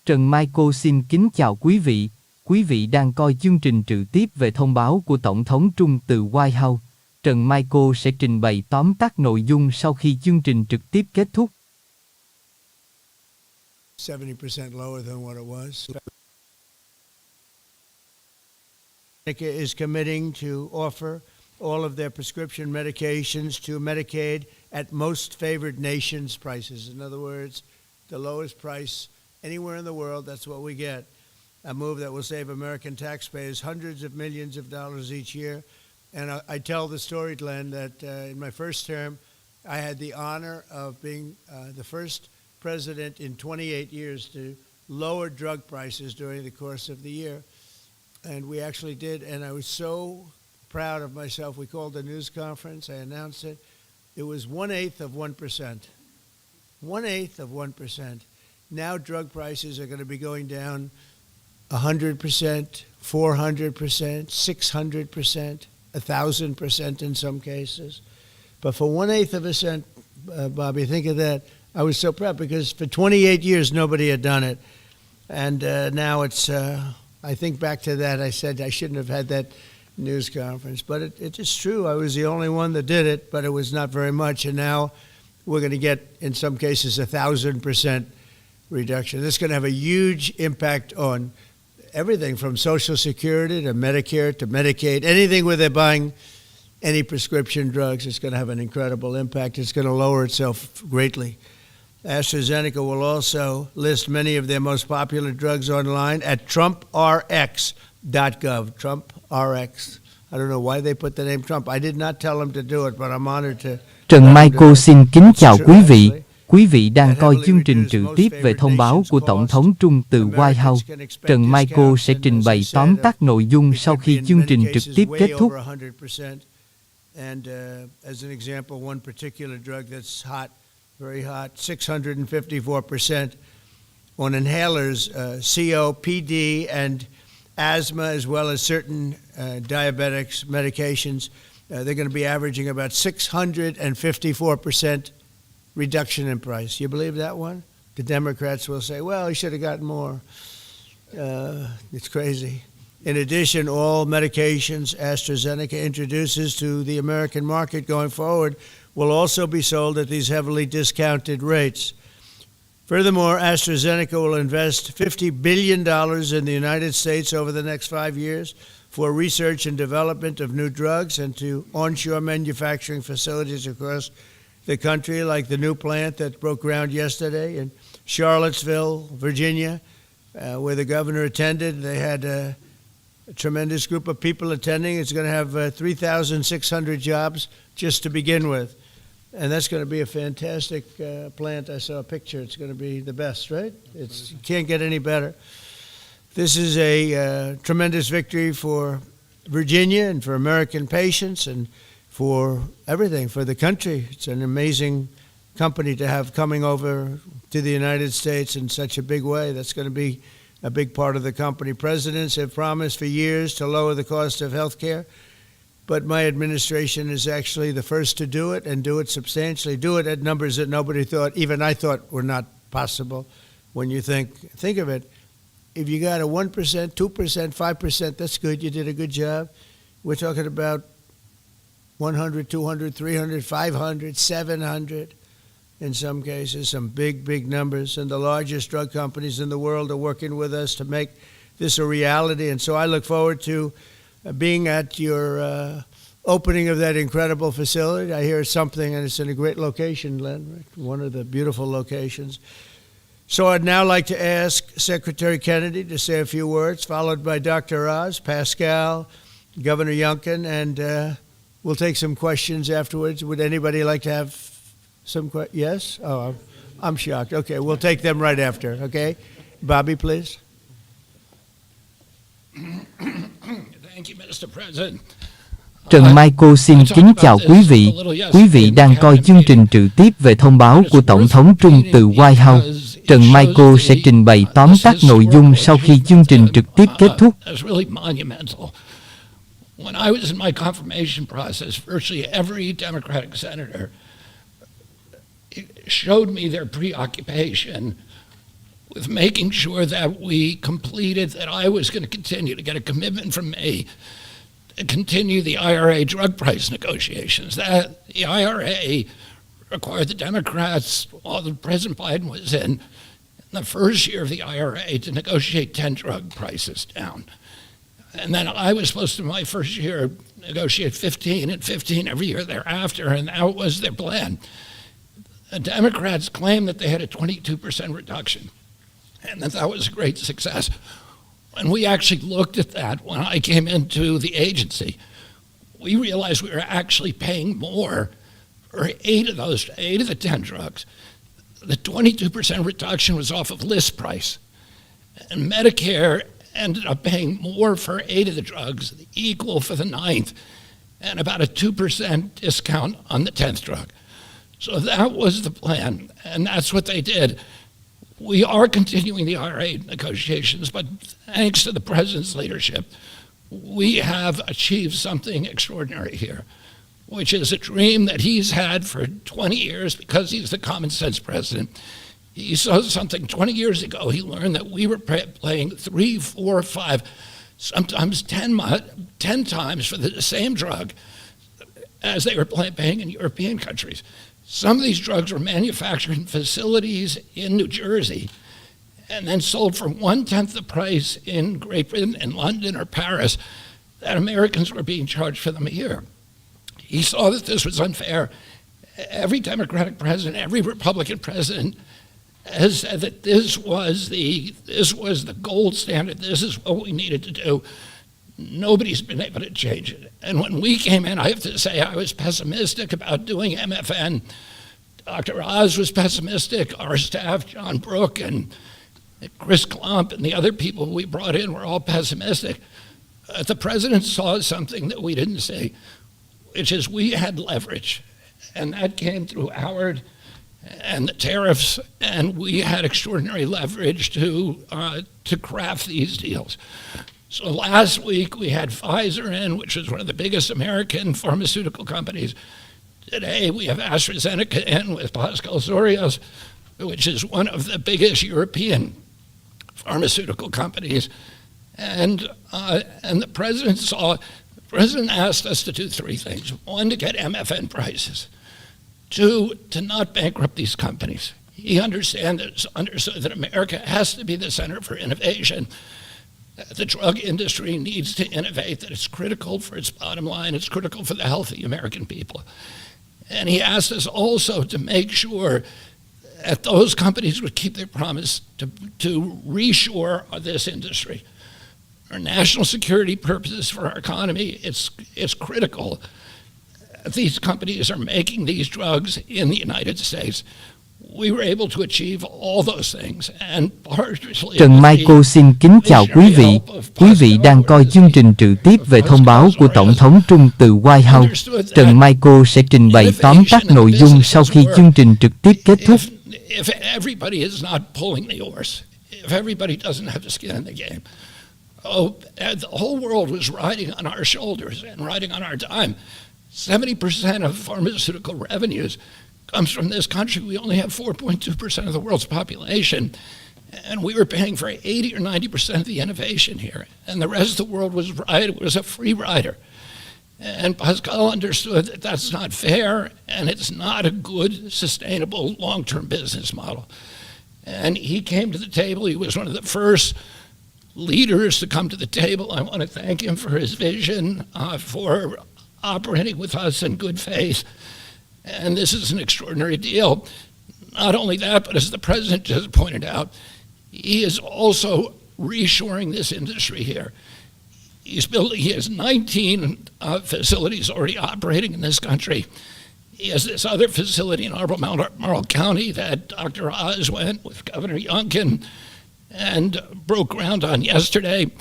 Trần Michael xin kính chào quý vị. Quý vị đang coi chương trình trực tiếp về thông báo của Tổng thống Trung từ White House. Trần Michael sẽ trình bày tóm tắt nội dung sau khi chương trình trực tiếp kết thúc. 70% lower than what it was. AstraZeneca is committing to offer all of their prescription medications to Medicaid at most favored nations prices. In other words, the lowest price anywhere in the world, that's what we get. A move that will save American taxpayers hundreds of millions of dollars each year. And I tell the story, Glenn, that in my first term, I had the honor of being the first president in 28 years to lower drug prices during the course of the year. And we actually did, and I was so proud of myself. We called a news conference, I announced it. It was 1/8 of 1%. 1/8 of 1%. Now drug prices are going to be going down 100%, 400%, 600%, 1,000% in some cases. But for 1/8 of a cent, Bobby, think of that. I was so proud because for 28 years, nobody had done it. And now it's, I think back to that, I said I shouldn't have had that news conference. But it is true. I was the only one that did it, but it was not very much. And now we're going to get, in some cases, 1,000% reduction. This is going to have a huge impact on everything from Social Security to Medicare to Medicaid, anything where they're buying any prescription drugs. It's going to have an incredible impact. It's going to lower itself greatly. AstraZeneca will also list many of their most popular drugs online at TrumpRx.gov. TrumpRx. I don't know why they put the name Trump. I did not tell them to do it, but I'm honored to. Trần Michael xin kính chào quý vị. Quý vị đang coi chương trình trực tiếp về thông báo của Tổng thống Trung từ White House. Trần Michael sẽ trình bày tóm tắt nội dung sau khi chương trình trực tiếp kết thúc. And as an example, one particular drug that's hot, very hot, 654% on inhalers, COPD and asthma, as well as certain diabetics medications. They're going to be averaging about 654% reduction in price. You believe that one? The Democrats will say, well, he should have gotten more. It's crazy. In addition, all medications AstraZeneca introduces to the American market going forward will also be sold at these heavily discounted rates. Furthermore, AstraZeneca will invest $50 billion in the United States over the next 5 years for research and development of new drugs and to onshore manufacturing facilities across the country, like the new plant that broke ground yesterday in Charlottesville, Virginia, where the governor attended. They had a tremendous group of people attending. It's going to have 3,600 jobs just to begin with. And that's going to be a fantastic plant. I saw a picture. It's going to be the best, right? You can't get any better. This is a tremendous victory for Virginia and for American patients and for everything, for the country. It's an amazing company to have coming over to the United States in such a big way. That's going to be a big part of the company. Presidents have promised for years to lower the cost of health care, but my administration is actually the first to do it and do it substantially, do it at numbers that nobody thought, even I thought were not possible. When you think of it, if you got a 1%, 2%, 5%, that's good. You did a good job. We're talking about 100, 200, 300, 500, 700 in some cases, some big, big numbers. And the largest drug companies in the world are working with us to make this a reality. And so I look forward to being at your opening of that incredible facility. I hear something, and it's in a great location, Len, one of the beautiful locations. So I'd now like to ask Secretary Kennedy to say a few words, followed by Dr. Oz, Pascal, Governor Youngkin, and we'll take some questions afterwards. Would anybody like to have some questions? Yes? Oh, I'm shocked. Okay, we'll take them right after, okay? Bobby, please. Thank you, Mr. President. Trần Michael xin kính chào quý vị. Quý vị đang coi chương trình trực tiếp về thông báo của Tổng thống Trung từ White House. Trần Michael sẽ trình bày tóm tắt nội dung sau khi chương trình trực tiếp kết thúc. When I was in my confirmation process, virtually every Democratic senator showed me their preoccupation with making sure that we completed, that I was going to continue to get a commitment from me to continue the IRA drug price negotiations. That the IRA required the Democrats, while President Biden was in the first year of the IRA, to negotiate 10 drug prices down. And then I was supposed to, my first year, negotiate 15 and 15 every year thereafter, and that was their plan. The Democrats claimed that they had a 22% reduction, and that was a great success. When we actually looked at that, when I came into the agency, we realized we were actually paying more for 8 of the 10 drugs. The 22% reduction was off of list price, and Medicare ended up paying more for 8 of the drugs, equal for the 9th, and about a 2% discount on the 10th drug. So that was the plan, and that's what they did. We are continuing the IRA negotiations, but thanks to the president's leadership, we have achieved something extraordinary here, which is a dream that he's had for 20 years because he's the common sense president. He saw something 20 years ago. He learned that we were paying 3, 4, 5, sometimes 10 times for the same drug as they were paying in European countries. Some of these drugs were manufactured in facilities in New Jersey and then sold for 1/10 the price in Great Britain, in London or Paris, that Americans were being charged for them here. He saw that this was unfair. Every Democratic president, every Republican president has said that this was the gold standard. This is what we needed to do. Nobody's been able to change it. And when we came in, I have to say I was pessimistic about doing MFN. Dr. Oz was pessimistic. Our staff, John Brook and Chris Klump and the other people we brought in were all pessimistic. The president saw something that we didn't see, which is we had leverage. And that came through Howard and the tariffs, and we had extraordinary leverage to craft these deals. So last week we had Pfizer in, which is one of the biggest American pharmaceutical companies. Today we have AstraZeneca in with Pascal Sorios, which is one of the biggest European pharmaceutical companies. And the president asked us to do 3 things. 1, to get MFN prices. 2, to not bankrupt these companies. He understood that America has to be the center for innovation. The drug industry needs to innovate, that it's critical for its bottom line, it's critical for the health of the American people. And he asked us also to make sure that those companies would keep their promise to reshore this industry. For national security purposes, for our economy, it's critical. These companies are making these drugs in the United States. We were able to achieve all those things, and partially Trần Michael xin kính chào quý vị. Quý vị đang coi chương trình trực tiếp về thông báo của Tổng thống Trung từ White House. Trần Michael sẽ trình bày tóm tắt nội dung sau khi chương trình trực tiếp kết thúc. If everybody is not pulling the oars, if everybody doesn't have the skin in the game, the whole world was riding on our shoulders and riding on our dime. 70% of pharmaceutical revenues comes from this country. We only have 4.2% of the world's population, and we were paying for 80 or 90% of the innovation here, and the rest of the world was a free rider. And Pascal understood that that's not fair, and it's not a good, sustainable, long-term business model. And he came to the table. He was one of the first leaders to come to the table. I want to thank him for his vision, for operating with us in good faith. And this is an extraordinary deal. Not only that, but as the president just pointed out, he is also reshoring this industry here. He has 19 facilities already operating in this country. He has this other facility in Marl County that Dr. Oz went with Governor Youngkin and broke ground on yesterday.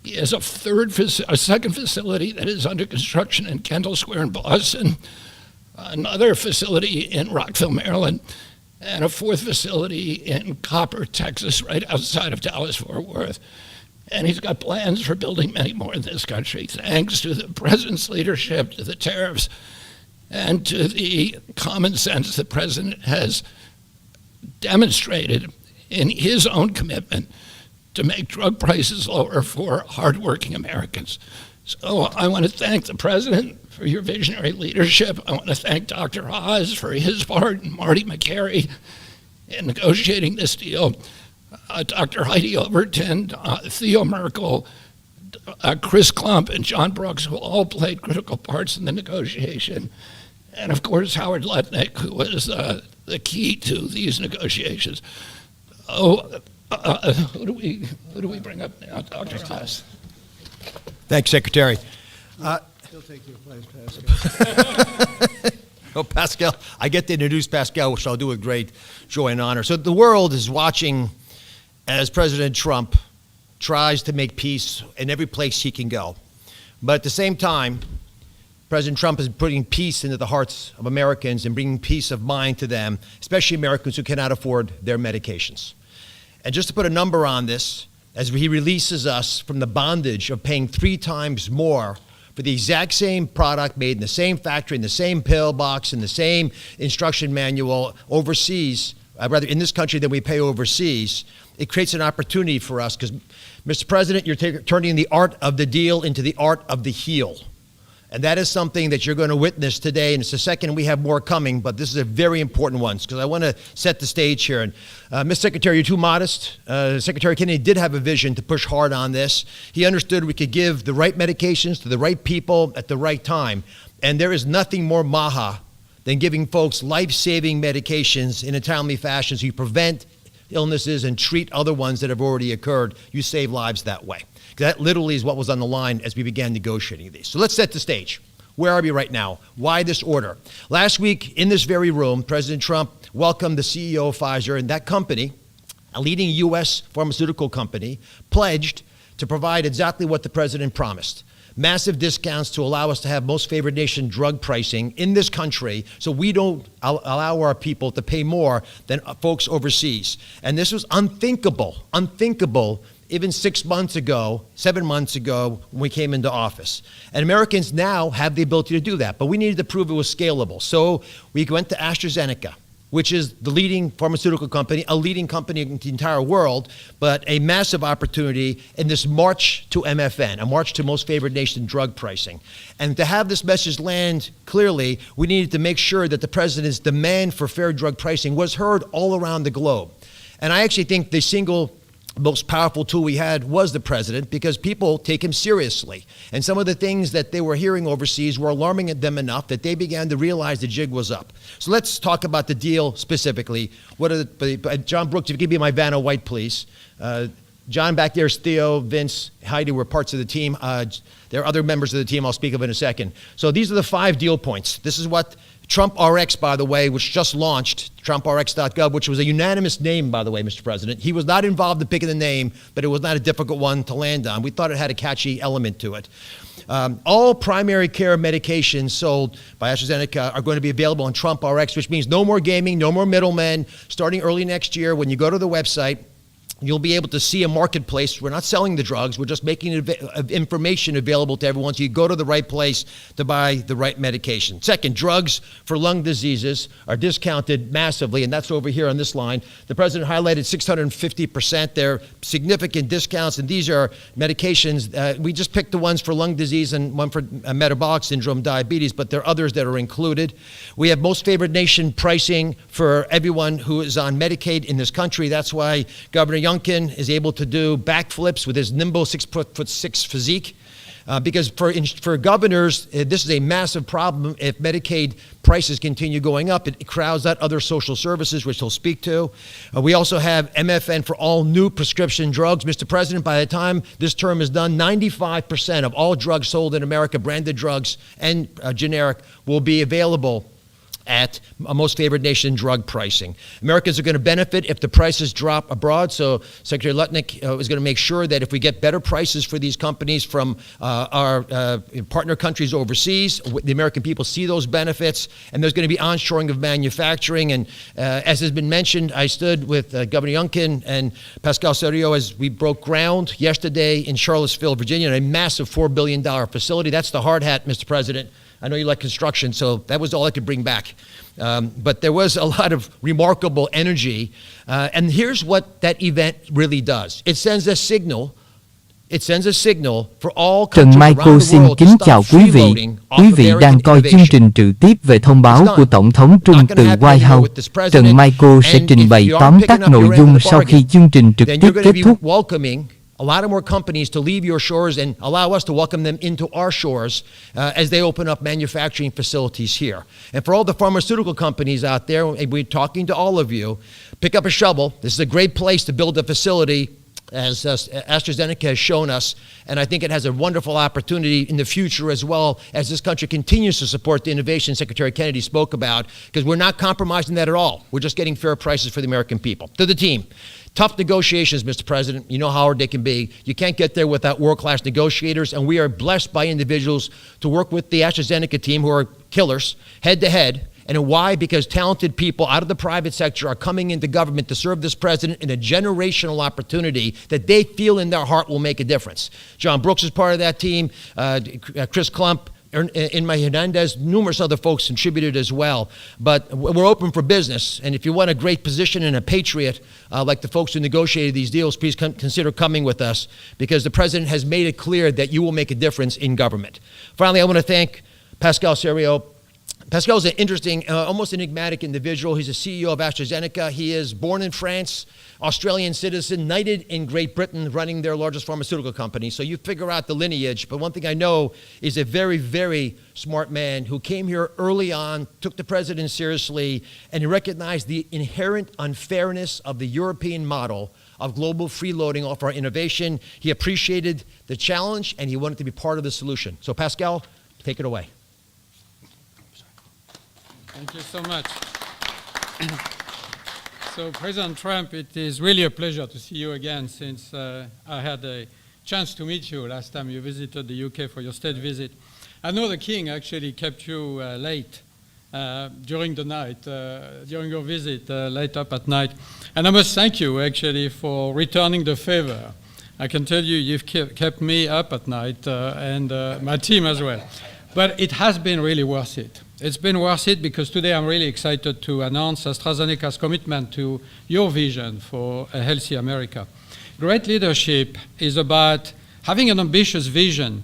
He has a second facility that is under construction in Kendall Square in Boston, another facility in Rockville, Maryland, and a 4th facility in Copper, Texas, right outside of Dallas-Fort Worth. And he's got plans for building many more in this country, thanks to the president's leadership, to the tariffs, and to the common sense the president has demonstrated in his own commitment to make drug prices lower for hardworking Americans. So I want to thank the President for your visionary leadership. I want to thank Dr. Oz for his part, and Marty McCary in negotiating this deal. Dr. Heidi Overton, Theo Merkel, Chris Klump, and John Brooks, who all played critical parts in the negotiation. And of course, Howard Lutnick, who was the key to these negotiations. Who do we bring up now? Dr. Oz. Thanks, Secretary. He'll take your place, Pascal. Oh, Pascal, I get to introduce Pascal, which I'll do with great joy and honor. So the world is watching as President Trump tries to make peace in every place he can go. But at the same time, President Trump is putting peace into the hearts of Americans and bringing peace of mind to them, especially Americans who cannot afford their medications. And just to put a number on this, as he releases us from the bondage of paying 3 times more for the exact same product made in the same factory, in the same pill box, in the same instruction manual overseas, rather in this country than we pay overseas, it creates an opportunity for us because, Mr. President, you're turning the art of the deal into the art of the heel. And that is something that you're going to witness today. And it's the second, we have more coming, but this is a very important one because I want to set the stage here. And Mr. Secretary, you're too modest. Secretary Kennedy did have a vision to push hard on this. He understood we could give the right medications to the right people at the right time. And there is nothing more maha than giving folks life-saving medications in a timely fashion so you prevent illnesses and treat other ones that have already occurred. You save lives that way. That literally is what was on the line as we began negotiating these. So let's set the stage. Where are we right now? Why this order? Last week in this very room, President Trump welcomed the CEO of Pfizer, and that company, a leading U.S. pharmaceutical company, pledged to provide exactly what the president promised. Massive discounts to allow us to have most favored nation drug pricing in this country so we don't allow our people to pay more than folks overseas. And this was unthinkable even 6 months ago, 7 months ago, when we came into office. And Americans now have the ability to do that, but we needed to prove it was scalable. So we went to AstraZeneca, which is the leading pharmaceutical company, a leading company in the entire world, but a massive opportunity in this march to MFN, a march to most favored nation drug pricing. And to have this message land clearly, we needed to make sure that the president's demand for fair drug pricing was heard all around the globe. And I actually think the single most powerful tool we had was the president because people take him seriously. And some of the things that they were hearing overseas were alarming them enough that they began to realize the jig was up. So let's talk about the deal specifically. John Brooks, if you could be my Vanna White, please. John back there is Theo, Vince, Heidi were parts of the team. There are other members of the team I'll speak of in a second. So these are the 5 deal points. This is what Trump RX, by the way, which just launched, TrumpRx.gov, which was a unanimous name, by the way, Mr. President. He was not involved in picking the name, but it was not a difficult one to land on. We thought it had a catchy element to it. All primary care medications sold by AstraZeneca are going to be available on Trump RX, which means no more gaming, no more middlemen. Starting early next year, when you go to the website, you'll be able to see a marketplace. We're not selling the drugs. We're just making information available to everyone so you go to the right place to buy the right medication. Second, drugs for lung diseases are discounted massively, and that's over here on this line. The president highlighted 650%. They're significant discounts, and these are medications. We just picked the ones for lung disease and one for metabolic syndrome, diabetes, but there are others that are included. We have most favored nation pricing for everyone who is on Medicaid in this country. That's why Governor Youngkin is able to do backflips with his nimble 6'6" physique. Because for governors, this is a massive problem. If Medicaid prices continue going up, it crowds out other social services, which he'll speak to. We also have MFN for all new prescription drugs. Mr. President, by the time this term is done, 95% of all drugs sold in America, branded drugs and generic, will be available at a most favored nation drug pricing. Americans are going to benefit if the prices drop abroad. So Secretary Lutnick is going to make sure that if we get better prices for these companies from our partner countries overseas, the American people see those benefits, and there's going to be onshoring of manufacturing. And as has been mentioned, I stood with Governor Youngkin and Pascal Serio as we broke ground yesterday in Charlottesville, Virginia, in a massive $4 billion facility. That's the hard hat, Mr. President. I know you like construction, so that was all I could bring back. But there was a lot of remarkable energy. And here's what that event really does. It sends a signal. It sends a signal for all Trần countries Michael around the xin world to kính stop chào quý vị. freeloading off Quý of vị American đang coi chương innovation. trình trực tiếp về thông báo của Tổng thống Trung từ White House. Trần Michael sẽ trình bày tóm tắt nội dung sau khi chương trình trực Then tiếp you're going to kết be thúc. welcoming a lot of more companies to leave your shores and allow us to welcome them into our shores as they open up manufacturing facilities here. And for all the pharmaceutical companies out there, we're talking to all of you, pick up a shovel. This is a great place to build a facility, as AstraZeneca has shown us, and I think it has a wonderful opportunity in the future as well as this country continues to support the innovation Secretary Kennedy spoke about, because we're not compromising that at all. We're just getting fair prices for the American people. To the team, tough negotiations, Mr. President. You know how hard they can be. You can't get there without world-class negotiators, and we are blessed by individuals to work with the AstraZeneca team who are killers, head-to-head. And why? Because talented people out of the private sector are coming into government to serve this president in a generational opportunity that they feel in their heart will make a difference. John Brooks is part of that team, Chris Klump, Inma Hernandez, numerous other folks contributed as well. But we're open for business. And if you want a great position and a patriot, like the folks who negotiated these deals, please consider coming with us, because the president has made it clear that you will make a difference in government. Finally, I want to thank Pascal Sérieux. Pascal is an interesting, almost enigmatic individual. He's a CEO of AstraZeneca. He is born in France, Australian citizen, knighted in Great Britain, running their largest pharmaceutical company. So you figure out the lineage. But one thing I know is a very, very smart man who came here early on, took the president seriously, and he recognized the inherent unfairness of the European model of global freeloading off our innovation. He appreciated the challenge, and he wanted to be part of the solution. So Pascal, take it away. Thank you so much. So, President Trump, it is really a pleasure to see you again, since I had a chance to meet you last time you visited the UK for your state visit. I know the King actually kept you late during the night, during your visit, late up at night. And I must thank you, actually, for returning the favor. I can tell you, you've kept me up at night, and my team as well. But it has been really worth it. It's been worth it because today I'm really excited to announce AstraZeneca's commitment to your vision for a healthy America. Great leadership is about having an ambitious vision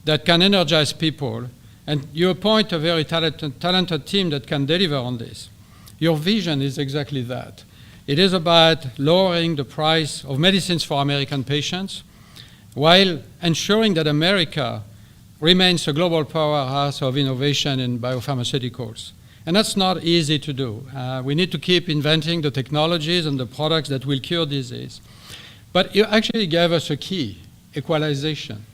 that can energize people, and you appoint a very talented team that can deliver on this. Your vision is exactly that. It is about lowering the price of medicines for American patients while ensuring that America remains a global powerhouse of innovation in biopharmaceuticals. And that's not easy to do. We need to keep inventing the technologies and the products that will cure disease. But you actually gave us a key, equalization.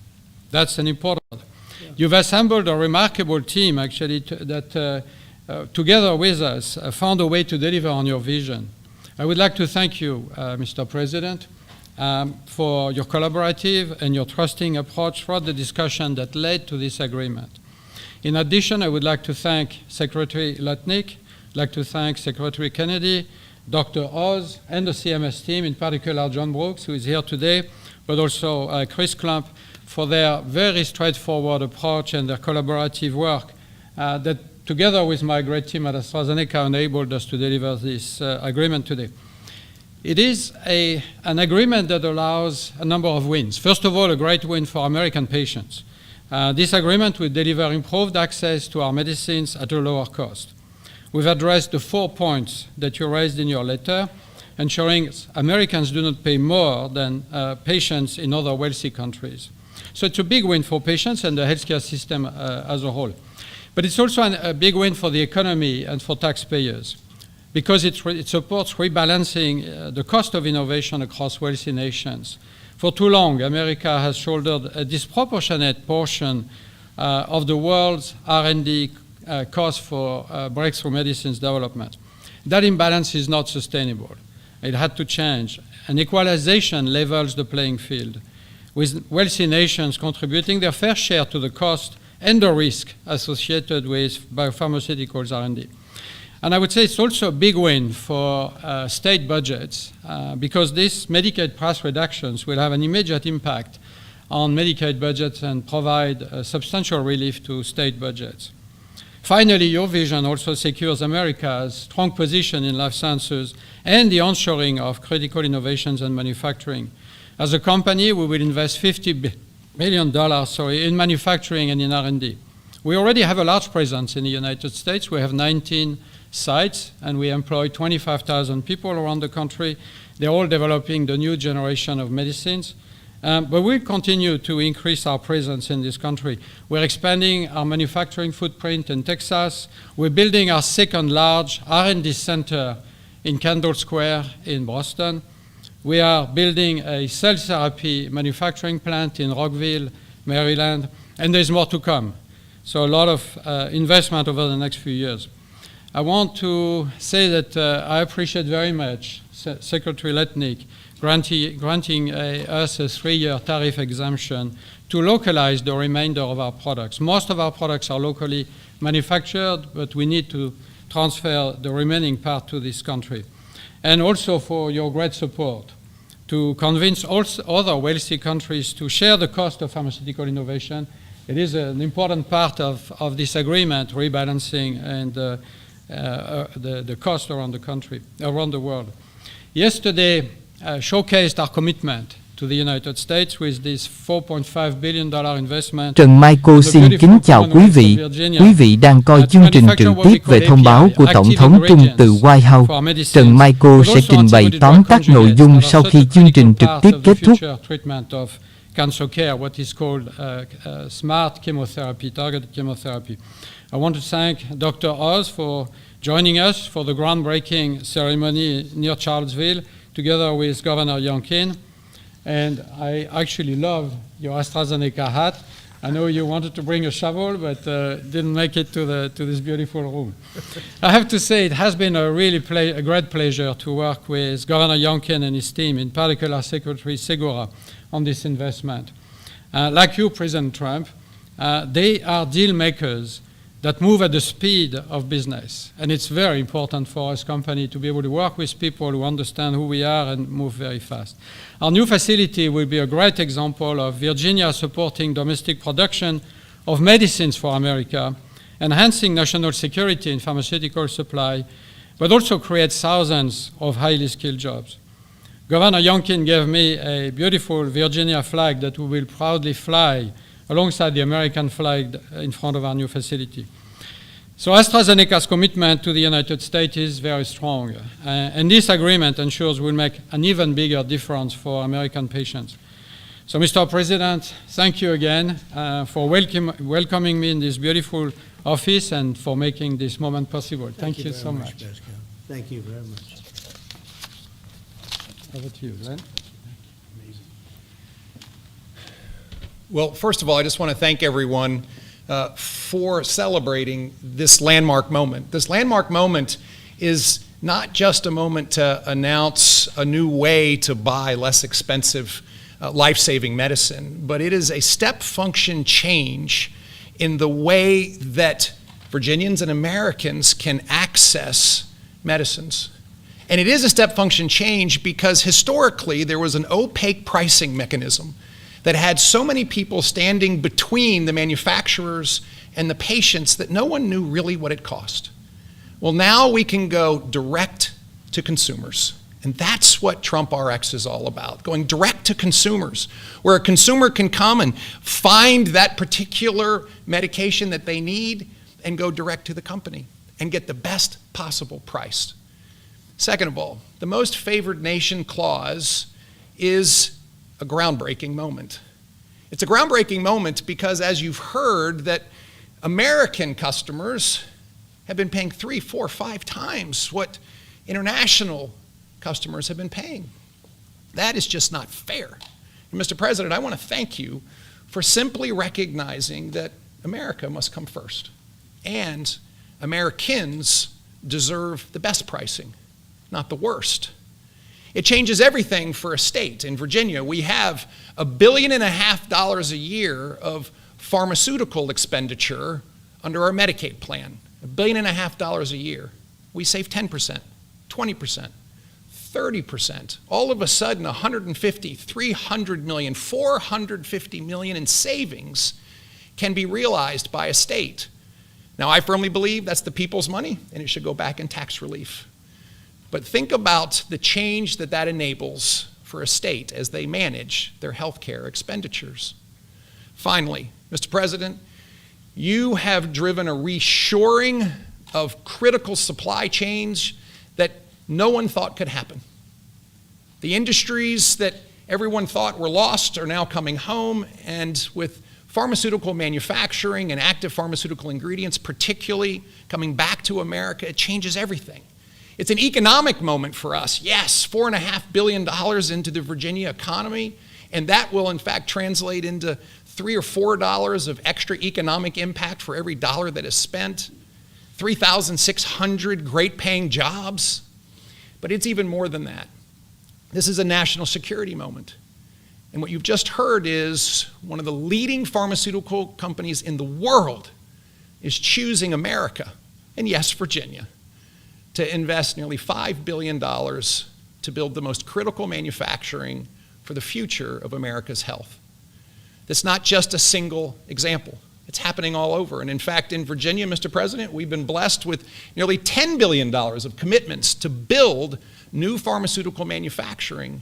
That's an important one. Yeah. You've assembled a remarkable team, actually, that together with us found a way to deliver on your vision. I would like to thank you, Mr. President, for your collaborative and your trusting approach throughout the discussion that led to this agreement. In addition, I would like to thank Secretary LÍCH, I'd like to thank Secretary Kennedy, Dr. Oz, and the CMS team, in particular John Brooks, who is here today, but also Chris Klump, for their very straightforward approach and their collaborative work that, together with my great team at AstraZeneca, enabled us to deliver this agreement today. It is an agreement that allows a number of wins. First of all, a great win for American patients. This agreement will deliver improved access to our medicines at a lower cost. We've addressed the 4 points that you raised in your letter, ensuring Americans do not pay more than patients in other wealthy countries. So it's a big win for patients and the healthcare system as a whole. But it's also a big win for the economy and for taxpayers, because it supports rebalancing the cost of innovation across wealthy nations. For too long, America has shouldered a disproportionate portion of the world's R&D cost for breakthrough medicines development. That imbalance is not sustainable. It had to change. And equalization levels the playing field, with wealthy nations contributing their fair share to the cost and the risk associated with biopharmaceuticals R&D. And I would say it's also a big win for state budgets because these Medicaid price reductions will have an immediate impact on Medicaid budgets and provide substantial relief to state budgets. Finally, your vision also secures America's strong position in life sciences and the onshoring of critical innovations and manufacturing. As a company, we will invest $50 billion in manufacturing and in R&D. We already have a large presence in the United States. We have 19 sites, and we employ 25,000 people around the country. They're all developing the new generation of medicines. But we'll continue to increase our presence in this country. We're expanding our manufacturing footprint in Texas. We're building our second large R&D center in Kendall Square in Boston. We are building a cell therapy manufacturing plant in Rockville, Maryland, and there's more to come. So a lot of investment over the next few years. I want to say that I appreciate very much Secretary LİCH granting us a 3-year tariff exemption to localize the remainder of our products. Most of our products are locally manufactured, but we need to transfer the remaining part to this country. And also for your great support to convince also other wealthy countries to share the cost of pharmaceutical innovation. It is an important part of this agreement, rebalancing and the cost around the country, around the world. Yesterday showcased our commitment to the United States with this $4.5 billion investment. Trần Michael xin kính chào quý vị. Quý vị đang coi chương trình trực tiếp về thông báo của Tổng thống Trung từ White House. Trần Michael sẽ trình bày tóm tắt nội dung sau khi chương trình trực tiếp kết thúc. Cancer care, what is called smart chemotherapy, targeted chemotherapy. I want to thank Dr. Oz for joining us for the groundbreaking ceremony near Charlottesville, together with Governor Youngkin. And I actually love your AstraZeneca hat. I know you wanted to bring a shovel, but didn't make it to this beautiful room. I have to say it has been a great pleasure to work with Governor Youngkin and his team, in particular Secretary Segura, on this investment. Like you, President Trump, they are deal makers that move at the speed of business. And it's very important for us company to be able to work with people who understand who we are and move very fast. Our new facility will be a great example of Virginia supporting domestic production of medicines for America, enhancing national security in pharmaceutical supply, but also creates thousands of highly skilled jobs. Governor Youngkin gave me a beautiful Virginia flag that we will proudly fly alongside the American flag in front of our new facility. So AstraZeneca's commitment to the United States is very strong, and this agreement ensures we'll make an even bigger difference for American patients. So Mr. President, thank you again for welcoming me in this beautiful office and for making this moment possible. Thank you so much. Pascal. Thank you very much. Over to you, Glenn. Well, first of all, I just want to thank everyone for celebrating this landmark moment. This landmark moment is not just a moment to announce a new way to buy less expensive, life-saving medicine, but it is a step function change in the way that Virginians and Americans can access medicines. And it is a step function change because historically there was an opaque pricing mechanism that had so many people standing between the manufacturers and the patients that no one knew really what it cost. Well, now we can go direct to consumers. And that's what Trump RX is all about, going direct to consumers, where a consumer can come and find that particular medication that they need and go direct to the company and get the best possible price. Second of all, the most favored nation clause is a groundbreaking moment. It's a groundbreaking moment because, as you've heard, that American customers have been paying 3, 4, 5 times what international customers have been paying. That is just not fair. And Mr. President, I want to thank you for simply recognizing that America must come first, and Americans deserve the best pricing, not the worst. It changes everything for a state. In Virginia, we have $1.5 billion a year of pharmaceutical expenditure under our Medicaid plan. $1.5 billion a year. We save 10%, 20%, 30%. All of a sudden, 150, 300 million, 450 million in savings can be realized by a state Now, I firmly believe that's the people's money, and it should go back in tax relief. But think about the change that that enables for a state as they manage their health care expenditures. Finally, Mr. President, you have driven a reshoring of critical supply chains that no one thought could happen. The industries that everyone thought were lost are now coming home, and with pharmaceutical manufacturing and active pharmaceutical ingredients particularly coming back to America, it changes everything. It's an economic moment for us. Yes, $4.5 billion into the Virginia economy, and that will in fact translate into $3 or $4 of extra economic impact for every dollar that is spent, 3,600 great paying jobs. But it's even more than that. This is a national security moment. And what you've just heard is one of the leading pharmaceutical companies in the world is choosing America, and yes, Virginia, to invest nearly $5 billion to build the most critical manufacturing for the future of America's health. That's not just a single example. It's happening all over. And in fact, in Virginia, Mr. President, we've been blessed with nearly $10 billion of commitments to build new pharmaceutical manufacturing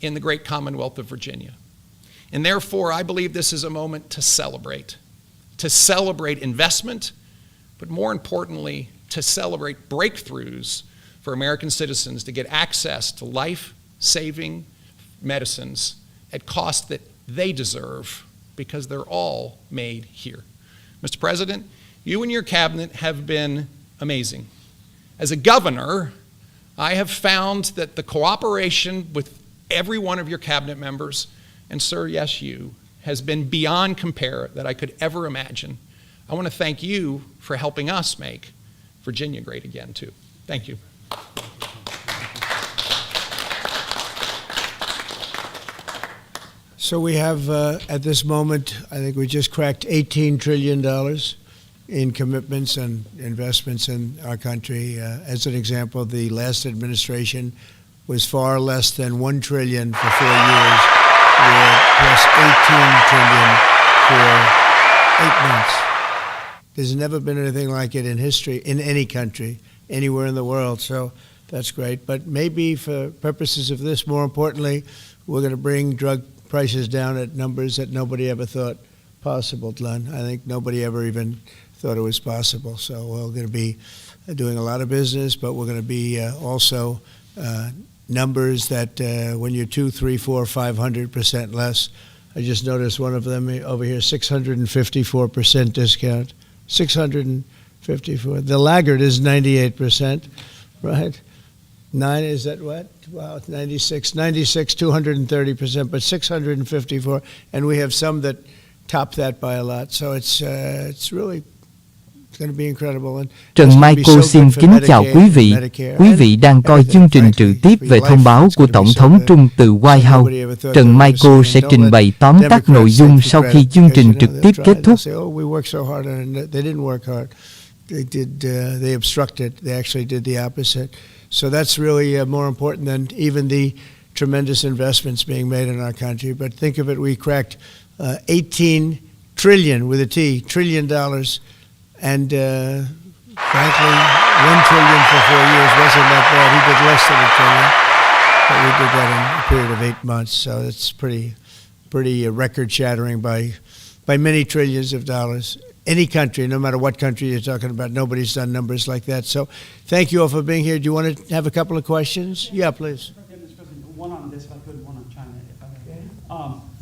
in the great Commonwealth of Virginia. And therefore, I believe this is a moment to celebrate investment, but more importantly, to celebrate breakthroughs for American citizens to get access to life-saving medicines at costs that they deserve because they're all made here. Mr. President, you and your cabinet have been amazing. As a governor, I have found that the cooperation with every one of your cabinet members, and sir, yes, you, has been beyond compare that I could ever imagine. I want to thank you for helping us make Virginia great again, too. Thank you. So we have, at this moment, I think we just cracked $18 trillion in commitments and investments in our country. As an example, the last administration was far less than $1 trillion for 4 years. We're plus $18 trillion for 8 months. There's never been anything like it in history, in any country, anywhere in the world, so that's great. But maybe for purposes of this, more importantly, we're going to bring drug prices down at numbers that nobody ever thought possible, Glenn. I think nobody ever even thought it was possible. So we're going to be doing a lot of business, but we're going to be also numbers that when you're 2, 3, 4, 500% less. I just noticed one of them over here, 654% discount. 654. The laggard is 98%, right? 9, is that what? Wow, it's 96, 230%, but 654, and we have some that top that by a lot. So it's really going to be incredible. And Trần Michael xin kính chào quý vị. Quý vị đang coi chương trình trực tiếp về thông báo của Tổng thống Trung từ White House. Trần Michael sẽ trình bày tóm tắt nội dung sau khi chương trình trực tiếp kết thúc. They obstructed. They actually did the opposite. So that's really more important than even the tremendous investments being made in our country. But think of it, we cracked 18 trillion, with a T, $trillion, and frankly, $1 trillion for 4 years wasn't that bad. He did less than $1 trillion, but we did that in a period of 8 months. So it's pretty record-shattering by many trillions of dollars. Any country, no matter what country you're talking about, nobody's done numbers like that. So thank you all for being here. Do you want to have a couple of questions? Yeah, please. Mr. President, one on this, if I could, one on China, if I may.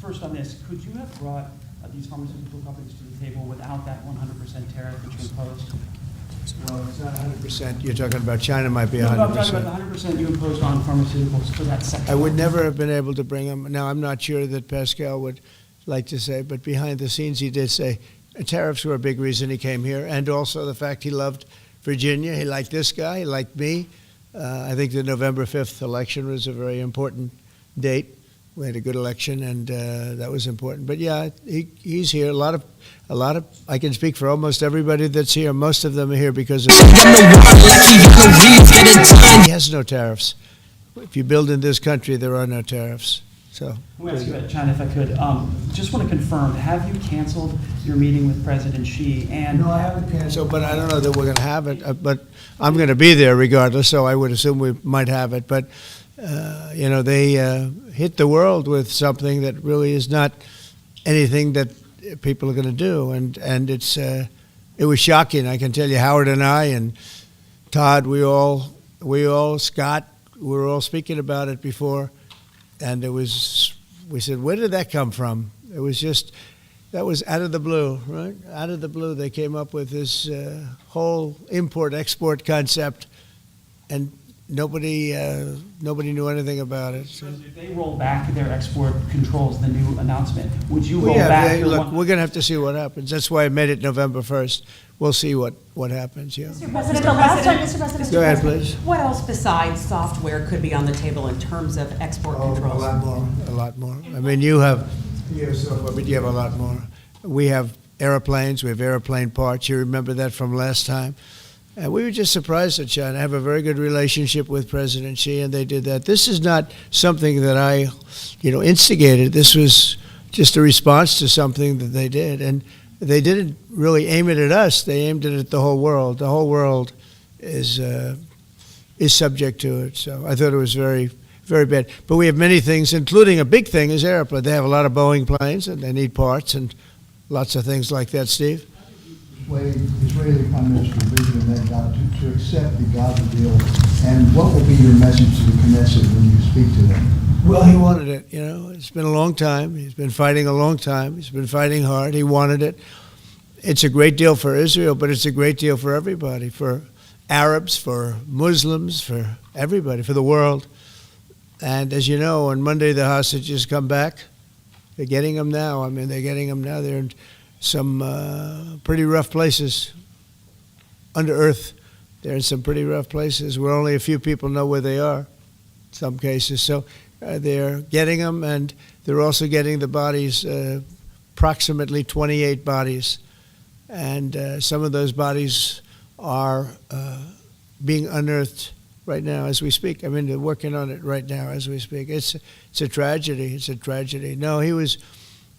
First on this, could you have brought these pharmaceutical companies to the table without that 100% tariff which you imposed? Well, it's not 100%. You're talking about China might be 100%. No, I'm talking about the 100% you imposed on pharmaceuticals for that sector. I would never have been able to bring them. Now, I'm not sure that Pascal would like to say, but behind the scenes he did say, tariffs were a big reason he came here, and also the fact he loved Virginia. He liked this guy. He liked me. I think the November 5th election was a very important date. We had a good election, and that was important. But yeah, he's here. A lot of. I can speak for almost everybody that's here. Most of them are here because of. He has no tariffs. If you build in this country, there are no tariffs. So, I want to ask you about China, if I could. Just want to confirm, have you canceled your meeting with President Xi? And no, I haven't canceled, but I don't know that we're going to have it. But I'm going to be there regardless, so I would assume we might have it. But, they hit the world with something that really is not anything that people are going to do. And it was shocking. I can tell you, Howard and I and Todd, we all, Scott, we were all speaking about it before. And we said, where did that come from? It was just, that was out of the blue, right? Out of the blue, they came up with this whole import-export concept, and nobody knew anything about it. So. If they roll back their export controls, the new announcement, would you roll back? Look, we're going to have to see what happens. That's why I made it November 1st. We'll see what happens, yeah. Mr. President, the last time, Mr. President. Go ahead, please. What else besides software could be on the table in terms of export controls? A lot more. I mean, you have software, but you have a lot more. We have airplanes, we have airplane parts. You remember that from last time. And we were just surprised at China. I have a very good relationship with President Xi, and they did that. This is not something that I, instigated. This was just a response to something that they did. And they didn't really aim it at us. They aimed it at the whole world. The whole world is subject to it. So I thought it was very, very bad. But we have many things, including a big thing is airplanes. They have a lot of Boeing planes, and they need parts and lots of things like that. Steve? Israeli Prime Minister Benjamin Netanyahu to accept the Gaza deal, and what will be your message to the Knesset when you speak to them? Well, he wanted it. It's been a long time. He's been fighting a long time. He's been fighting hard. He wanted it. It's a great deal for Israel, but it's a great deal for everybody, for Arabs, for Muslims, for everybody, for the world. And as you know, on Monday the hostages come back. They're getting them now. They're getting them now. They're in some pretty rough places under earth. They're in some pretty rough places where only a few people know where they are, in some cases. So they're getting them, and they're also getting the bodies, approximately 28 bodies. And some of those bodies are being unearthed right now as we speak. They're working on it right now as we speak. It's a tragedy. It's a tragedy. No, he was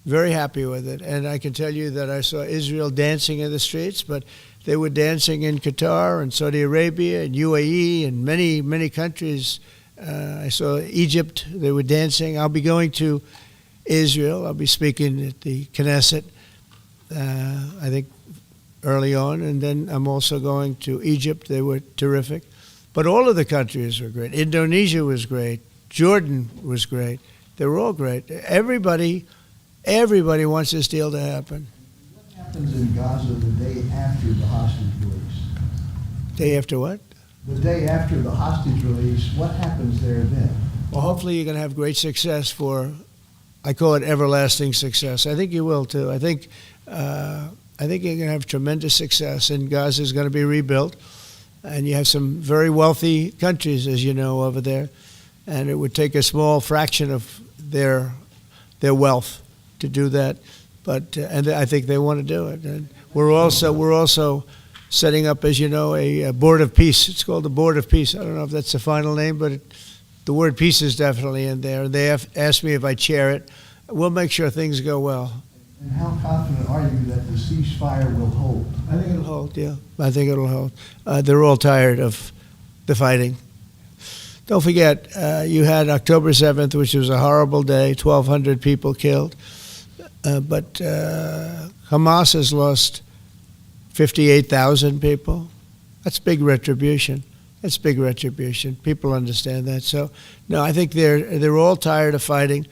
very happy with it. And I can tell you that I saw Israel dancing in the streets, but they were dancing in Qatar and Saudi Arabia and UAE and many, many countries. I saw Egypt. They were dancing. I'll be going to Israel. I'll be speaking at the Knesset, I think, early on. And then I'm also going to Egypt. They were terrific. But all of the countries were great. Indonesia was great. Jordan was great. They were all great. Everybody wants this deal to happen. What happens in Gaza the day after the hostage release? Day after what? The day after the hostage release, what happens there then? Well, hopefully you're going to have great success I call it everlasting success. I think you will too. I think you're going to have tremendous success, and Gaza is going to be rebuilt. And you have some very wealthy countries, as you know, over there. And it would take a small fraction of their wealth to do that. But and I think they want to do it. And we're also setting up, as you know, a board of peace. It's called the Board of Peace. I don't know if that's the final name, but the word peace is definitely in there. They have asked me if I chair it. We'll make sure things go well. And how confident are you that the ceasefire will hold? I think it'll hold, yeah. I think it'll hold. They're all tired of the fighting. Don't forget, you had October 7th, which was a horrible day, 1,200 people killed. But Hamas has lost 58,000 people. That's big retribution. That's big retribution. People understand that. So, no, I think they're all tired of fighting.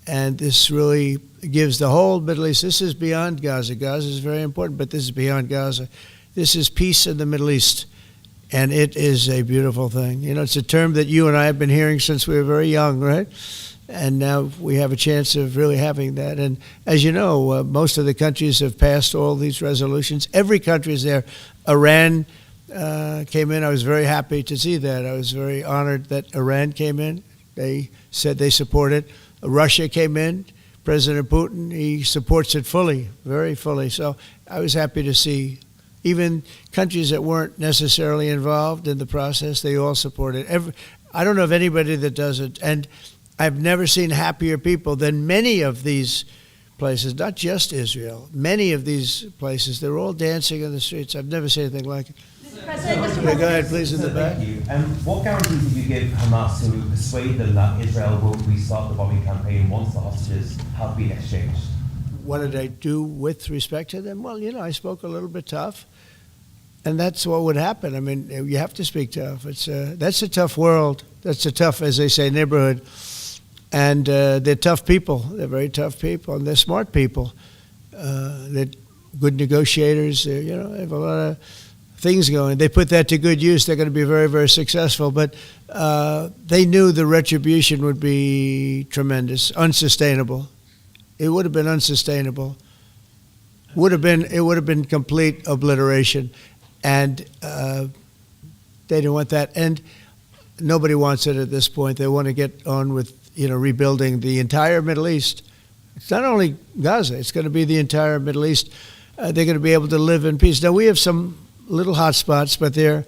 And this really gives the whole Middle East, this is beyond Gaza. Gaza is very important, but this is beyond Gaza. This is peace in the Middle East, and it is a beautiful thing. It's a term that you and I have been hearing since we were very young, right? And now we have a chance of really having that. And as you know, most of the countries have passed all these resolutions. Every country is there. Iran came in. I was very happy to see that. I was very honored that Iran came in. They said they support it. Russia came in. President Putin, he supports it fully, very fully. So I was happy to see even countries that weren't necessarily involved in the process, they all support it. I don't know of anybody that doesn't. And I've never seen happier people than many of these places, not just Israel. Many of these places, they're all dancing in the streets. I've never seen anything like it. Mr. President, Yeah, go ahead, please, in the back. Thank you. What guarantees did you give Hamas to persuade them that Israel will restart the bombing campaign once the hostages have been exchanged? What did I do with respect to them? Well, I spoke a little bit tough, and that's what would happen. I mean, you have to speak tough. That's a tough world. That's a tough, as they say, neighborhood. And they're tough people. They're very tough people, and they're smart people. They're good negotiators. They have a lot of things going. They put that to good use. They're going to be very, very successful. But they knew the retribution would be tremendous, unsustainable. It would have been unsustainable. It would have been complete obliteration, and they didn't want that. And nobody wants it at this point. They want to get on with rebuilding the entire Middle East. It's not only Gaza. It's going to be the entire Middle East. They're going to be able to live in peace. Now we have some little hot spots, but they're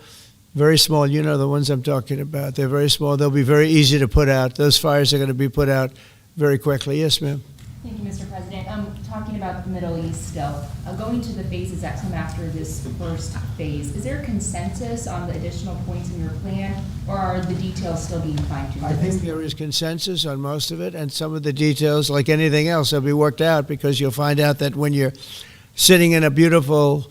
very small. You know the ones I'm talking about. They're very small. They'll be very easy to put out. Those fires are going to be put out very quickly. Yes, ma'am. Thank you, Mr. President. Talking about the Middle East still, going to the phases that come after this first phase, is there consensus on the additional points in your plan, or are the details still being fine-tuned? I think there is consensus on most of it, and some of the details, like anything else, will be worked out, because you'll find out that when you're sitting in a beautiful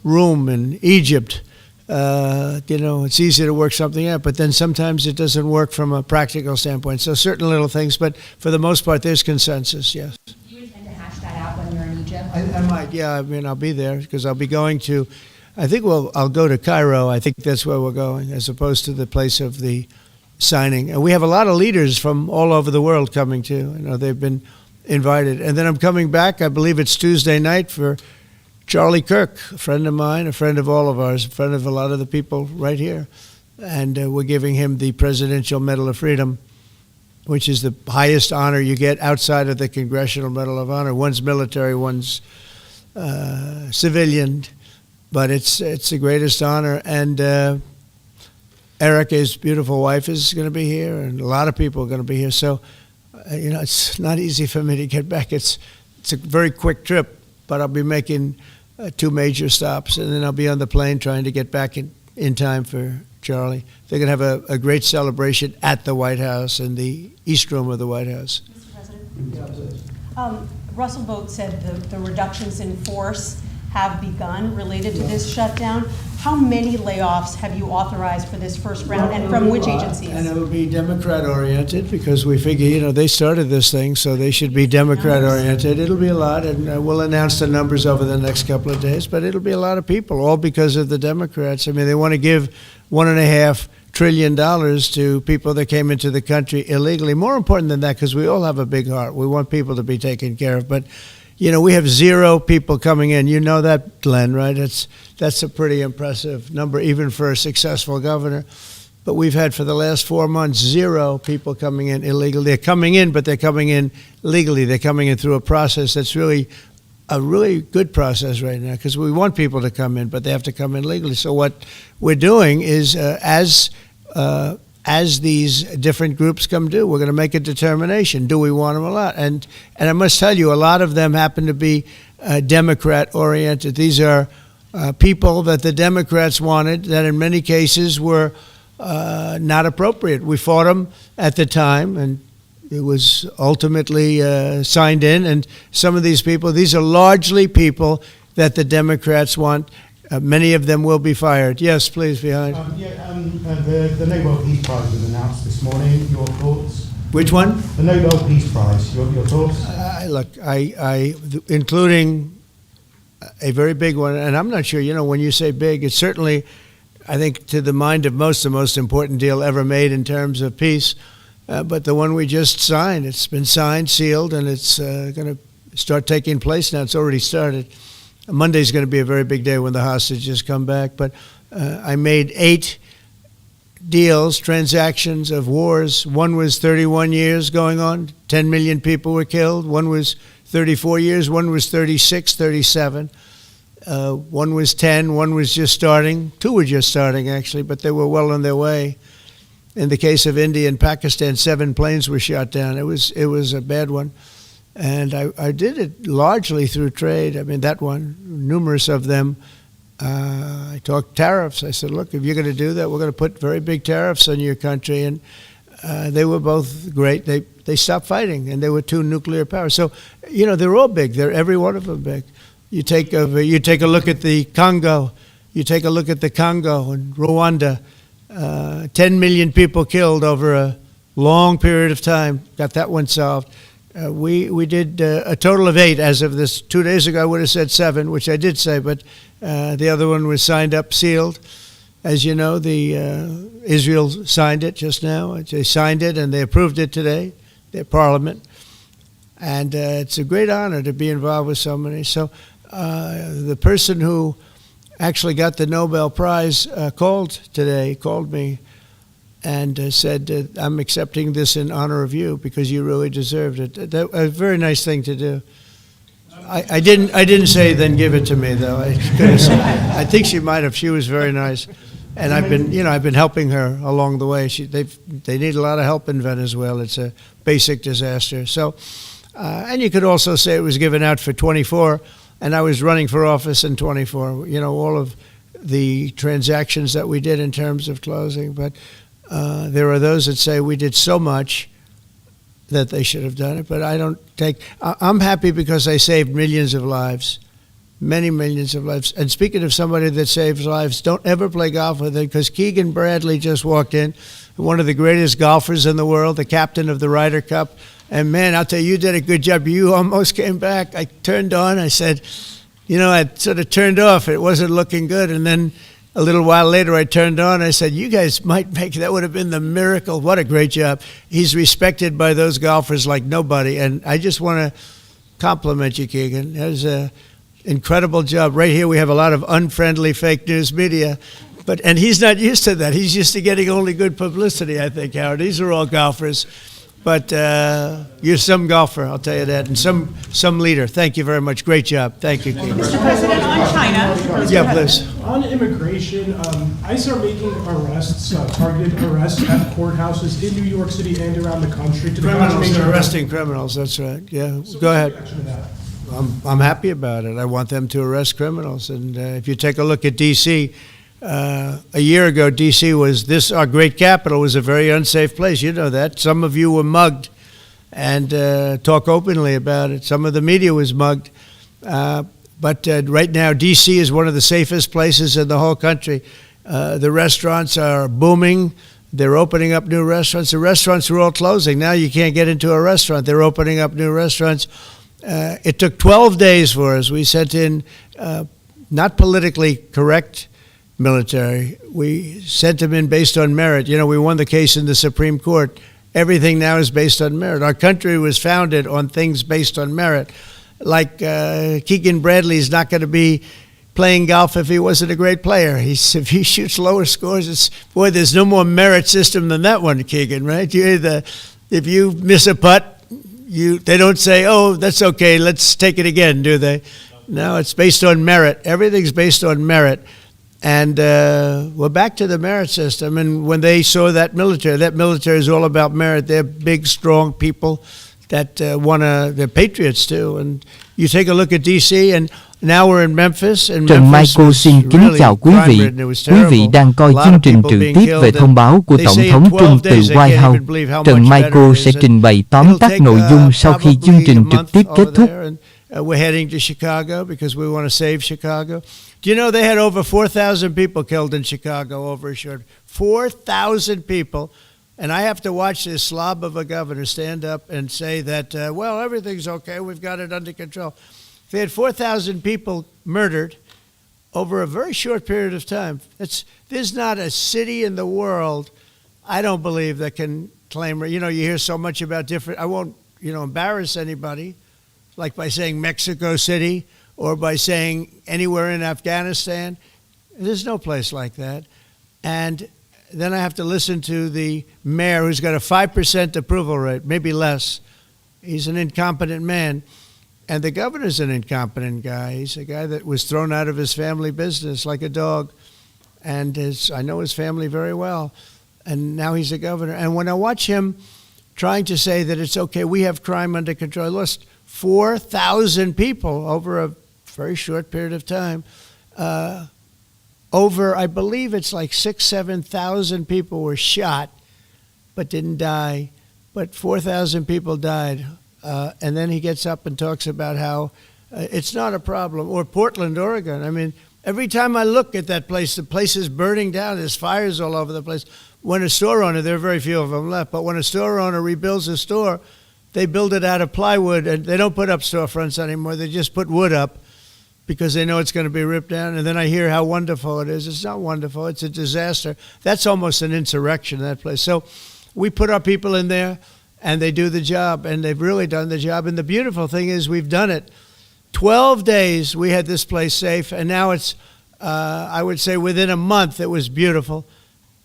room in Egypt, it's easy to work something out, but then sometimes it doesn't work from a practical standpoint. So certain little things, but for the most part, there's consensus, yes. Do you intend to hash that out when you're in Egypt? I might, yeah. I mean, I'll be there, because I'll be going to, I'll go to Cairo. I think that's where we're going, as opposed to the place of the signing. And we have a lot of leaders from all over the world coming too. They've been invited. And then I'm coming back, I believe it's Tuesday night, for Charlie Kirk, a friend of mine, a friend of all of ours, a friend of a lot of the people right here. And we're giving him the Presidential Medal of Freedom, which is the highest honor you get outside of the Congressional Medal of Honor. One's military, one's civilian, but it's the greatest honor. And Erica, his beautiful wife, is going to be here, and a lot of people are going to be here. So, it's not easy for me to get back. It's a very quick trip, but I'll be making 2 major stops, and then I'll be on the plane trying to get back in time for Charlie. They're going to have a great celebration at the White House, in the East Room of the White House. Mr. President? Russell Vogt said the reductions in force have begun related to this shutdown. How many layoffs have you authorized for this first round, and from which agencies? And it will be Democrat-oriented, because we figure, they started this thing, so they should be Democrat-oriented. It'll be a lot, and we'll announce the numbers over the next couple of days, but it'll be a lot of people, all because of the Democrats. I mean, they want to give $1.5 trillion to people that came into the country illegally. More important than that, because we all have a big heart. We want people to be taken care of, but we have 0 people coming in. You know that, Glenn, right? That's a pretty impressive number, even for a successful governor. But we've had, for the last 4 months, 0 people coming in illegally. They're coming in, but they're coming in legally. They're coming in through a process that's really a really good process right now, because we want people to come in, but they have to come in legally. So what we're doing is, as these different groups come due, we're going to make a determination. Do we want them or not? And I must tell you, a lot of them happen to be Democrat-oriented. These are people that the Democrats wanted, that in many cases were not appropriate. We fought them at the time, and it was ultimately signed in. And some of these people, these are largely people that the Democrats want. Many of them will be fired. Yes, please, behind. The Nobel Peace Prize was announced this morning. Your thoughts? Which one? The Nobel Peace Prize. Your thoughts? Look, including a very big one, and I'm not sure, when you say big, it's certainly, I think, to the mind of most, the most important deal ever made in terms of peace. But the one we just signed, it's been signed, sealed, and it's going to start taking place now. It's already started. Monday's going to be a very big day when the hostages come back. But I made 8 deals, transactions of wars. One was 31 years going on. 10 million people were killed. One was 34 years. One was 36, 37. One was 10. One was just starting. 2 were just starting, actually, but they were well on their way. In the case of India and Pakistan, 7 planes were shot down. It was a bad one. And I did it largely through trade. I mean, that one, numerous of them. I talked tariffs. I said, look, if you're going to do that, we're going to put very big tariffs on your country. And they were both great. They stopped fighting, and there were 2 nuclear powers. So, you know, they're all big. They're every one of them big. You take a look at the Congo. You take a look at the Congo and Rwanda. 10 million people killed over a long period of time. Got that one solved. We did a total of 8 as of this. 2 days ago, I would have said 7, which I did say, but the other one was signed up, sealed. As you know, Israel signed it just now. They signed it and they approved it today, their parliament. And it's a great honor to be involved with so many. So the person who actually got the Nobel Prize called me and said, I'm accepting this in honor of you because you really deserved it. That a very nice thing to do. I didn't say then give it to me though. I think she might have. She was very nice, and I've been helping her along the way. They need a lot of help in Venezuela. It's a basic disaster. So, and you could also say it was given out for 24, and I was running for office in 24. You know, all of the transactions that we did in terms of closing, but there are those that say we did so much that they should have done it, but I'm happy because I saved millions of lives, many millions of lives. And speaking of somebody that saves lives, don't ever play golf with it because Keegan Bradley just walked in, one of the greatest golfers in the world, the captain of the Ryder Cup. And man, I'll tell you did a good job. You almost came back. I turned on, I said, you know, I sort of turned off. It wasn't looking good. And then a little while later, I turned on. I said, you guys might make, that would have been the miracle. What a great job. He's respected by those golfers like nobody. And I just want to compliment you, Keegan. That was an incredible job. Right here, we have a lot of unfriendly fake news media. And he's not used to that. He's used to getting only good publicity, I think, Howard. These are all golfers. But you're some golfer, I'll tell you that, and some leader. Thank you very much. Great job. Thank you, Keegan. Mr. President, on China. Yeah, please. On immigration, ICE are making arrests, targeted arrests at courthouses in New York City and around the country. Criminals, they're arresting criminals, that's right. Yeah, So go ahead. what's your reaction to that? I'm happy about it. I want them to arrest criminals. And if you take a look at D.C., a year ago, D.C. was our great capital was a very unsafe place. You know that. Some of you were mugged and talk openly about it. Some of the media was mugged. But right now, D.C. is one of the safest places in the whole country. The restaurants are booming. They're opening up new restaurants. The restaurants are all closing. Now you can't get into a restaurant. They're opening up new restaurants. It took 12 days for us. We sent in not politically correct military. We sent them in based on merit. You know, we won the case in the Supreme Court. Everything now is based on merit. Our country was founded on things based on merit. Like Keegan Bradley is not going to be playing golf if he wasn't a great player. If he shoots lower scores, there's no more merit system than that one, Keegan, right? If you miss a putt, they don't say, oh, that's okay, let's take it again, do they? No, it's based on merit. Everything's based on merit. And we're back to the merit system. And when they saw that military is all about merit. They're big, strong people that they're patriots too. And you take a look at D.C. and now we're in Memphis. And Trần Memphis Michael was xin kính really chào quý vị. crime-ridden. It was Quý vị terrible. đang coi A lot chương of trình people trực being tiếp killed, về and thông báo của they Tổng say in thống 12 Trung từ days they White can't House. even believe how Trần much better Michael it sẽ is. trình bày tóm It'll tắt take, nội dung sau khi chương probably trình a trực month tiếp kết over thúc. there, and we're heading to Chicago because we want to save Chicago. Do you know they had over 4,000 people killed in Chicago over a short 4,000 people. And I have to watch this slob of a governor stand up and say that, well, everything's okay, we've got it under control. They had 4,000 people murdered over a very short period of time. There's not a city in the world, I don't believe, that can claim, you hear so much about different, I won't, embarrass anybody, like by saying Mexico City or by saying anywhere in Afghanistan. There's no place like that. And then I have to listen to the mayor who's got a 5% approval rate, maybe less. He's an incompetent man. And the governor's an incompetent guy. He's a guy that was thrown out of his family business like a dog. And I know his family very well. and now he's a governor. And when I watch him trying to say that it's okay, we have crime under control, I lost 4,000 people over a very short period of time. Over, I believe it's like 7,000 people were shot, but didn't die. But 4,000 people died. And then he gets up and talks about how it's not a problem. Or Portland, Oregon. I mean, every time I look at that place, the place is burning down. There's fires all over the place. When a store owner, there are very few of them left, but when a store owner rebuilds a store, they build it out of plywood, and they don't put up storefronts anymore. They just put wood up because they know it's going to be ripped down. And then I hear how wonderful it is. It's not wonderful. It's a disaster. That's almost an insurrection, that place. So we put our people in there, and they do the job, and they've really done the job. And the beautiful thing is we've done it. 12 days we had this place safe, and now it's, I would say within a month it was beautiful,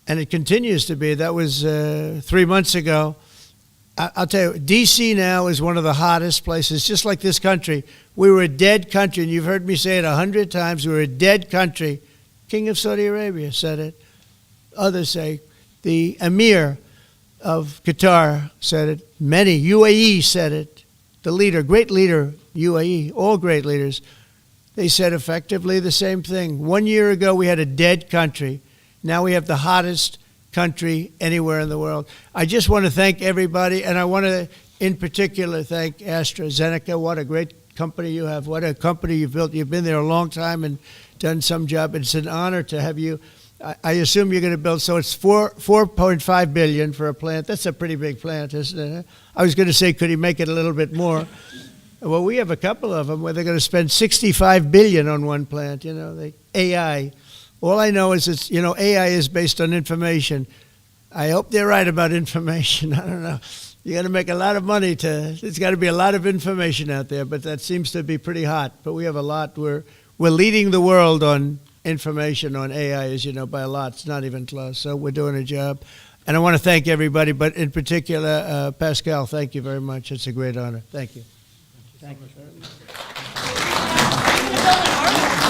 and it continues to be. That was 3 months ago. I'll tell you, D.C. now is one of the hottest places, just like this country. We were a dead country, and you've heard me say it 100 times. We were a dead country. King of Saudi Arabia said it. Others say, the Emir of Qatar said it. Many, UAE said it. The leader, great leader, UAE, all great leaders, they said effectively the same thing. 1 year ago, we had a dead country. Now we have the hottest country anywhere in the world. I just want to thank everybody, and I want to, in particular, thank AstraZeneca. What a great company you have. What a company you've built. You've been there a long time and done some job. It's an honor to have you. I assume you're going to build, so it's $4.5 billion for a plant. That's a pretty big plant, isn't it? I was going to say, could he make it a little bit more? Well, we have a couple of them where they're going to spend $65 billion on one plant, you know, AI. All I know is it's, you know, AI is based on information. I hope they're right about information. I don't know. You got to make a lot of money there's got to be a lot of information out there, but that seems to be pretty hot. But we have a lot. We're leading the world on information on AI, as you know, by a lot. It's not even close. So we're doing a job. And I want to thank everybody, but in particular, Pascal, thank you very much. It's a great honor. Thank you. Thank you.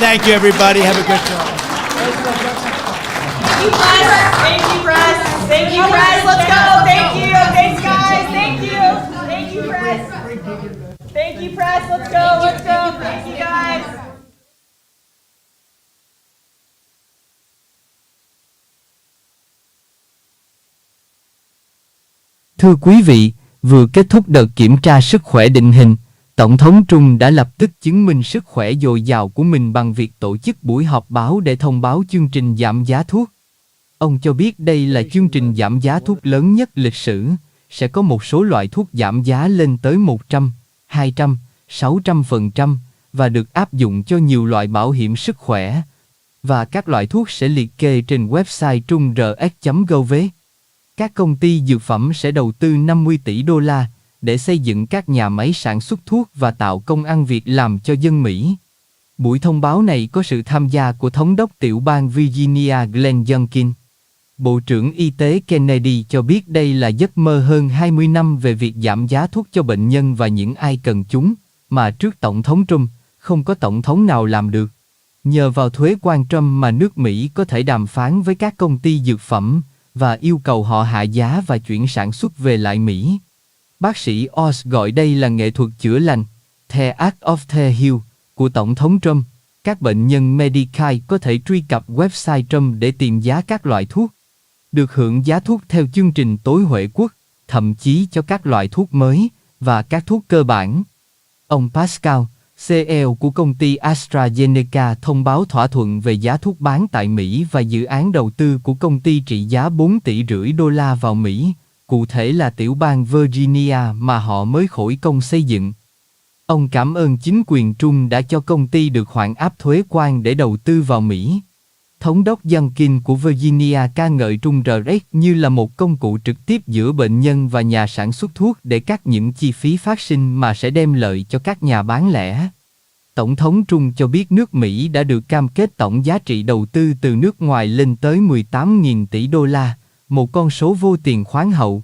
Thank you, everybody. Have a good time. Thank you, press. Thank you, press. Thank you, press. Let's go. Thank you. Thanks, guys. Thank you. Thank you, press. Thank you, press. Let's go. Let's go. Thank you, guys. Thưa quý vị, vừa kết thúc đợt kiểm tra sức khỏe định hình, Tổng thống Trung đã lập tức chứng minh sức khỏe dồi dào của mình bằng việc tổ chức buổi họp báo để thông báo chương trình giảm giá thuốc. Ông cho biết đây là chương trình giảm giá thuốc lớn nhất lịch sử, sẽ có một số loại thuốc giảm giá lên tới 100, 200, 600% và được áp dụng cho nhiều loại bảo hiểm sức khỏe. Và các loại thuốc sẽ liệt kê trên website trung LÍCH.gov. Các công ty dược phẩm sẽ đầu tư 50 tỷ đô la để xây dựng các nhà máy sản xuất thuốc và tạo công ăn việc làm cho dân Mỹ. Buổi thông báo này có sự tham gia của Thống đốc tiểu bang Virginia Glenn Youngkin. Bộ trưởng Y tế Kennedy cho biết đây là giấc mơ hơn 20 năm về việc giảm giá thuốc cho bệnh nhân và những ai cần chúng, mà trước Tổng thống Trump, không có tổng thống nào làm được. Nhờ vào thuế quan Trump mà nước Mỹ có thể đàm phán với các công ty dược phẩm và yêu cầu họ hạ giá và chuyển sản xuất về lại Mỹ. Bác sĩ Oz gọi đây là nghệ thuật chữa lành, The Art of the Heal, của Tổng thống Trump. Các bệnh nhân Medicaid có thể truy cập website Trump để tìm giá các loại thuốc. Được hưởng giá thuốc theo chương trình tối huệ quốc, thậm chí cho các loại thuốc mới và các thuốc cơ bản. Ông Pascal, CEO của công ty AstraZeneca thông báo thỏa thuận về giá thuốc bán tại Mỹ và dự án đầu tư của công ty trị giá 4,5 tỷ đô la vào Mỹ, cụ thể là tiểu bang Virginia mà họ mới khởi công xây dựng. Ông cảm ơn chính quyền Trung đã cho công ty được hoãn áp thuế quan để đầu tư vào Mỹ. Thống đốc Youngkin của Virginia ca ngợi Trung LÍCH như là một công cụ trực tiếp giữa bệnh nhân và nhà sản xuất thuốc để cắt những chi phí phát sinh mà sẽ đem lợi cho các nhà bán lẻ. Tổng thống Trung cho biết nước Mỹ đã được cam kết tổng giá trị đầu tư từ nước ngoài lên tới 18.000 tỷ đô la, một con số vô tiền khoáng hậu.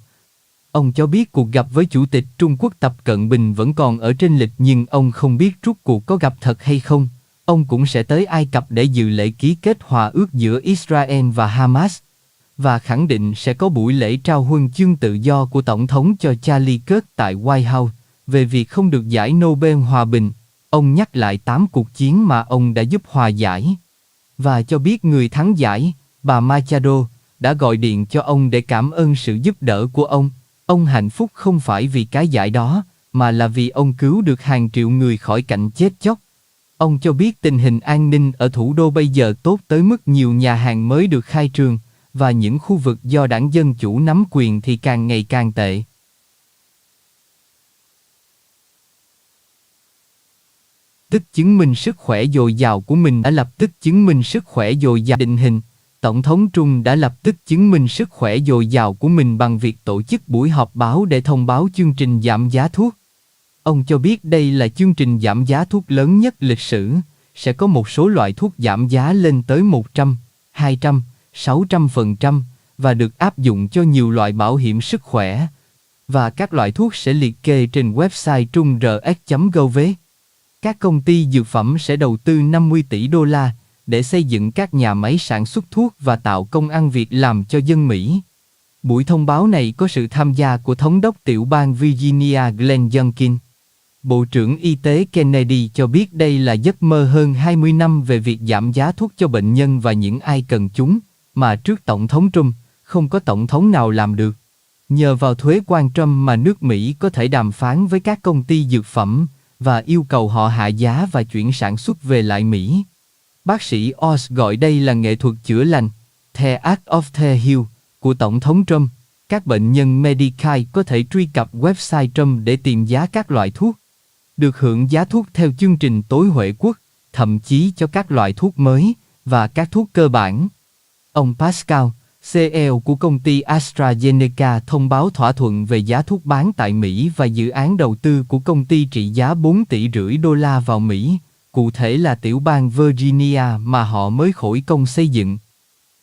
Ông cho biết cuộc gặp với Chủ tịch Trung Quốc Tập Cận Bình vẫn còn ở trên lịch nhưng ông không biết rốt cuộc có gặp thật hay không. Ông cũng sẽ tới Ai Cập để dự lễ ký kết hòa ước giữa Israel và Hamas. và khẳng định sẽ có buổi lễ trao huân chương tự do của Tổng thống cho LÍCH tại White House về việc không được giải Nobel Hòa bình. Ông nhắc lại 8 cuộc chiến mà ông đã giúp hòa giải và cho biết người thắng giải, bà Machado, đã gọi điện cho ông để cảm ơn sự giúp đỡ của ông. Ông hạnh phúc không phải vì cái giải đó, mà là vì ông cứu được hàng triệu người khỏi cảnh chết chóc. Ông cho biết tình hình an ninh ở thủ đô bây giờ tốt tới mức nhiều nhà hàng mới được khai trương, và những khu vực do đảng Dân Chủ nắm quyền thì càng ngày càng tệ. Tức chứng minh sức khỏe dồi dào của mình đã lập tức chứng minh sức khỏe dồi dào định hình. Tổng thống Trung đã lập tức chứng minh sức khỏe dồi dào của mình bằng việc tổ chức buổi họp báo để thông báo chương trình giảm giá thuốc. Ông cho biết đây là chương trình giảm giá thuốc lớn nhất lịch sử, sẽ có một số loại thuốc giảm giá lên tới 100, 200, 600% và được áp dụng cho nhiều loại bảo hiểm sức khỏe. Và các loại thuốc sẽ liệt kê trên website trung LÍCH.gov. Các công ty dược phẩm sẽ đầu tư 50 tỷ đô la để xây dựng các nhà máy sản xuất thuốc và tạo công ăn việc làm cho dân Mỹ. Buổi thông báo này có sự tham gia của Thống đốc tiểu bang Virginia Glenn Youngkin. Bộ trưởng Y tế Kennedy cho biết đây là giấc mơ hơn 20 năm về việc giảm giá thuốc cho bệnh nhân và những ai cần chúng, mà trước Tổng thống Trump, không có tổng thống nào làm được. Nhờ vào thuế quan Trump mà nước Mỹ có thể đàm phán với các công ty dược phẩm và yêu cầu họ hạ giá và chuyển sản xuất về lại Mỹ. Bác sĩ Oz gọi đây là nghệ thuật chữa lành, The Art of the Heal, của Tổng thống Trump. Các bệnh nhân Medicaid có thể truy cập website Trump để tìm giá các loại thuốc, được hưởng giá thuốc theo chương trình tối huệ quốc, thậm chí cho các loại thuốc mới và các thuốc cơ bản. Ông Pascal, CEO của công ty AstraZeneca thông báo thỏa thuận về giá thuốc bán tại Mỹ và dự án đầu tư của công ty trị giá 4,5 tỷ đô la vào Mỹ, cụ thể là tiểu bang Virginia mà họ mới khởi công xây dựng.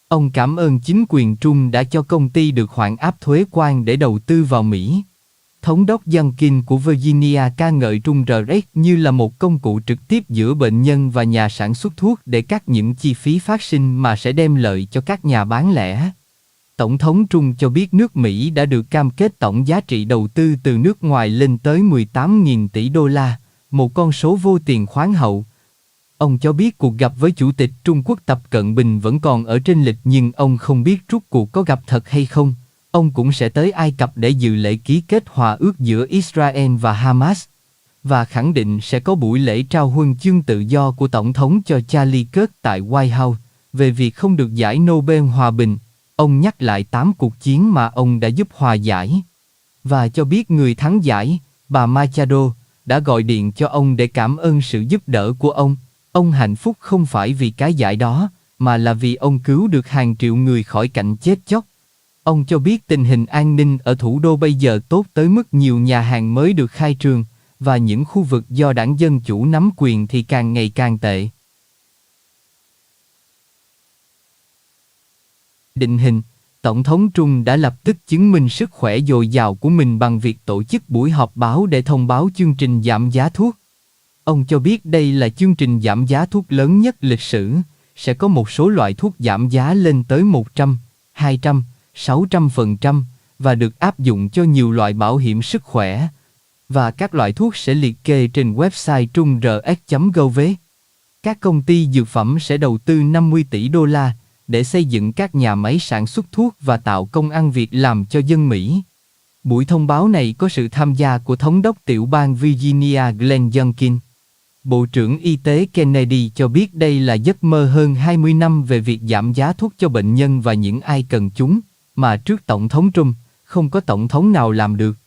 Ông cảm ơn chính quyền Trung đã cho công ty được hoãn áp thuế quan để đầu tư vào Mỹ. Thống đốc Youngkin của Virginia ca ngợi Trung LÍCH như là một công cụ trực tiếp giữa bệnh nhân và nhà sản xuất thuốc để cắt những chi phí phát sinh mà sẽ đem lợi cho các nhà bán lẻ. Tổng thống Trung cho biết nước Mỹ đã được cam kết tổng giá trị đầu tư từ nước ngoài lên tới 18.000 tỷ đô la, một con số vô tiền khoáng hậu. Ông cho biết cuộc gặp với Chủ tịch Trung Quốc Tập Cận Bình vẫn còn ở trên lịch nhưng ông không biết rốt cuộc có gặp thật hay không. Ông cũng sẽ tới Ai Cập để dự lễ ký kết hòa ước giữa Israel và Hamas, và khẳng định sẽ có buổi lễ trao huân chương tự do của Tổng thống cho LÍCH tại White House về việc không được giải Nobel Hòa bình. Ông nhắc lại 8 cuộc chiến mà ông đã giúp hòa giải và cho biết người thắng giải, bà Machado, đã gọi điện cho ông để cảm ơn sự giúp đỡ của ông. Ông hạnh phúc không phải vì cái giải đó, mà là vì ông cứu được hàng triệu người khỏi cảnh chết chóc. Ông cho biết tình hình an ninh ở thủ đô bây giờ tốt tới mức nhiều nhà hàng mới được khai trương, và những khu vực do đảng Dân Chủ nắm quyền thì càng ngày càng tệ. Định hình, Tổng thống Trung đã lập tức chứng minh sức khỏe dồi dào của mình bằng việc tổ chức buổi họp báo để thông báo chương trình giảm giá thuốc. Ông cho biết đây là chương trình giảm giá thuốc lớn nhất lịch sử, sẽ có một số loại thuốc giảm giá lên tới 100, 200, 600% và được áp dụng cho nhiều loại bảo hiểm sức khỏe. Và các loại thuốc sẽ liệt kê trên website trung LÍCH.gov. Các công ty dược phẩm sẽ đầu tư 50 tỷ đô la để xây dựng các nhà máy sản xuất thuốc và tạo công ăn việc làm cho dân Mỹ. Buổi thông báo này có sự tham gia của Thống đốc tiểu bang Virginia Glenn Youngkin. Bộ trưởng Y tế Kennedy cho biết đây là giấc mơ hơn 20 năm về việc giảm giá thuốc cho bệnh nhân và những ai cần chúng, mà trước Tổng thống Trump, không có tổng thống nào làm được.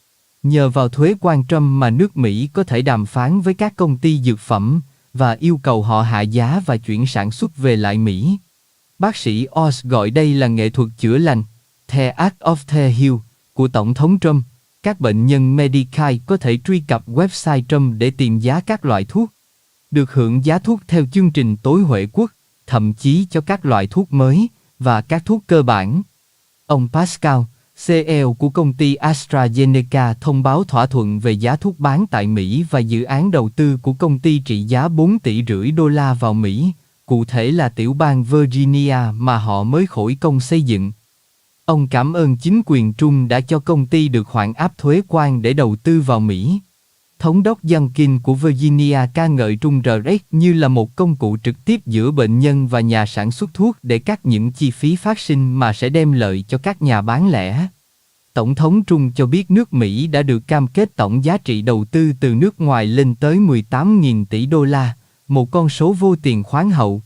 Nhờ vào thuế quan Trump mà nước Mỹ có thể đàm phán với các công ty dược phẩm và yêu cầu họ hạ giá và chuyển sản xuất về lại Mỹ. Bác sĩ Oz gọi đây là nghệ thuật chữa lành, The Art of the Heal, của Tổng thống Trump. Các bệnh nhân Medicaid có thể truy cập website Trump để tìm giá các loại thuốc, được hưởng giá thuốc theo chương trình tối huệ quốc, thậm chí cho các loại thuốc mới và các thuốc cơ bản. Ông Pascal, CEO của công ty AstraZeneca thông báo thỏa thuận về giá thuốc bán tại Mỹ và dự án đầu tư của công ty trị giá 4,5 tỷ đô la vào Mỹ, cụ thể là tiểu bang Virginia mà họ mới khởi công xây dựng. Ông cảm ơn chính quyền Trung đã cho công ty được hoãn áp thuế quan để đầu tư vào Mỹ. Thống đốc Youngkin của Virginia ca ngợi Trung RX như là một công cụ trực tiếp giữa bệnh nhân và nhà sản xuất thuốc để cắt những chi phí phát sinh mà sẽ đem lợi cho các nhà bán lẻ. Tổng thống Trung cho biết nước Mỹ đã được cam kết tổng giá trị đầu tư từ nước ngoài lên tới 18.000 tỷ đô la, một con số vô tiền khoáng hậu.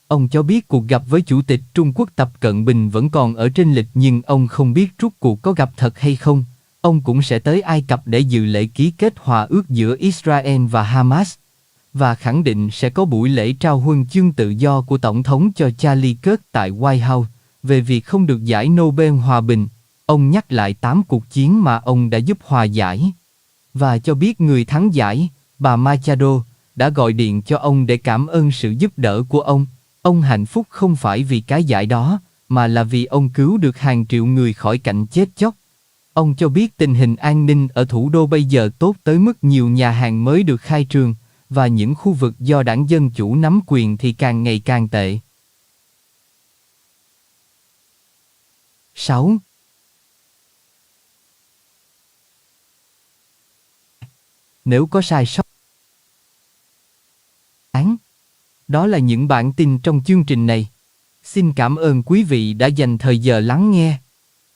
Ông cho biết cuộc gặp với Chủ tịch Trung Quốc Tập Cận Bình vẫn còn ở trên lịch nhưng ông không biết rốt cuộc có gặp thật hay không. Ông cũng sẽ tới Ai Cập để dự lễ ký kết hòa ước giữa Israel và Hamas, và khẳng định sẽ có buổi lễ trao huân chương tự do của Tổng thống cho LÍCH tại White House về việc không được giải Nobel Hòa bình. Ông nhắc lại 8 cuộc chiến mà ông đã giúp hòa giải, và cho biết người thắng giải, bà Machado, đã gọi điện cho ông để cảm ơn sự giúp đỡ của ông. Ông hạnh phúc không phải vì cái giải đó, mà là vì ông cứu được hàng triệu người khỏi cảnh chết chóc. Ông cho biết tình hình an ninh ở thủ đô bây giờ tốt tới mức nhiều nhà hàng mới được khai trương, và những khu vực do đảng Dân Chủ nắm quyền thì càng ngày càng tệ. 6. Nếu có sai sót, đó là những bản tin trong chương trình này. Xin cảm ơn quý vị đã dành thời giờ lắng nghe.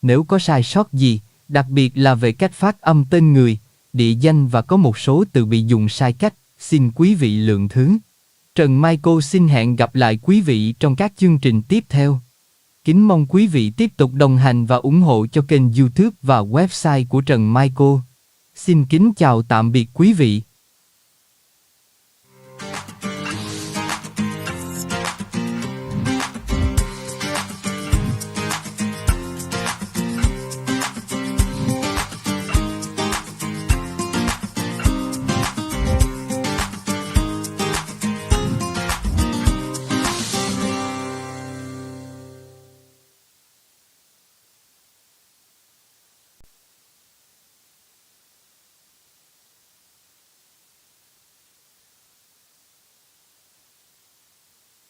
Nếu có sai sót gì, đặc biệt là về cách phát âm tên người, địa danh và có một số từ bị dùng sai cách, xin quý vị lượng thứ. Trần Michael xin hẹn gặp lại quý vị trong các chương trình tiếp theo. Kính mong quý vị tiếp tục đồng hành và ủng hộ cho kênh YouTube và website của Trần Michael. Xin kính chào tạm biệt quý vị.